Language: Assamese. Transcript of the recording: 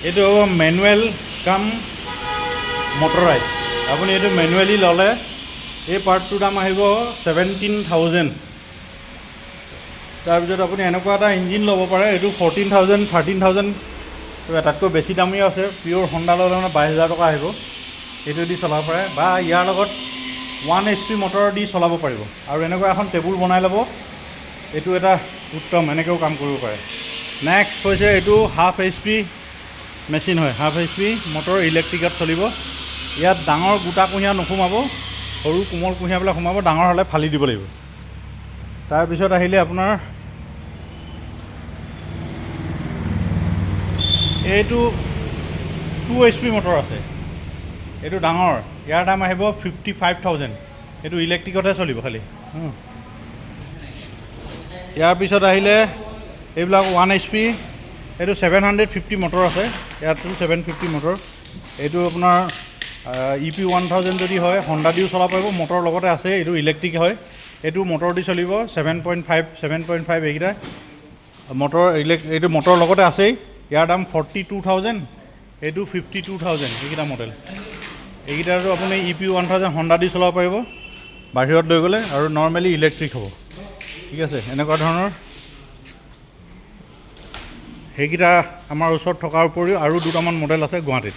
এইটো মেনুৱেল কাম মটৰাইজ। আপুনি এইটো মেনুৱেলি ল'লে এই পাৰ্টটোৰ দাম আহিব 17,000। তাৰপিছত আপুনি এনেকুৱা এটা ইঞ্জিন ল'ব পাৰে, এইটো 14,000 13,000 তাতকৈ বেছি দামীও আছে। পিয়'ৰ হণ্ডা ল'লে মানে 22,000 টকা আহিব। এইটো দি চলাব পাৰে বা ইয়াৰ লগত 1 HP মটৰ দি চলাব পাৰিব। আৰু এনেকুৱা এখন টেবুল বনাই ল'ব, এইটো এটা উত্তম, এনেকৈও কাম কৰিব পাৰে। নেক্সট হৈছে এইটো হাফ HP মেচিন হয়, হাফ HP মটৰ ইলেক্ট্ৰিকত চলিব। ইয়াত ডাঙৰ গোটা কুঁহিয়া নোসোমাব, সৰু কোমল কুঁহিয়াবিলাক সোমাব, ডাঙৰ হ'লে ফালি দিব লাগিব। তাৰপিছত আহিলে আপোনাৰ এইটো 2 HP মটৰ আছে, এইটো ডাঙৰ, ইয়াৰ দাম আহিব 55,000। এইটো ইলেক্ট্ৰিকতহে চলিব খালি। ইয়াৰ পিছত আহিলে এইবিলাক 1 HP, এইটো 750 মটৰ আছে, ইয়াতো 750 মটৰ। এইটো আপোনাৰ EP 1000 যদি হয় হণ্ডা দিও চলাব পাৰিব, মটৰ লগতে আছে। এইটো ইলেক্ট্ৰিক হয়, এইটো মটৰ দি চলিব। 7.5 এইকেইটা মটৰ এইটো মটৰ লগতে আছেই। ইয়াৰ দাম 42,000, এইটো 52,000। এইকেইটা মডেল, এইকেইটাতো আপুনি EP 1000 হণ্ডা দি চলাব পাৰিব বাহিৰত লৈ গ'লে, আৰু নৰ্মেলি ইলেক্ট্ৰিক হ'ব। ঠিক আছে, এনেকুৱা ধৰণৰ সেইকেইটা আমাৰ ওচৰত থকাৰ উপৰিও আৰু দুটামান মডেল আছে গুৱাহাটীত।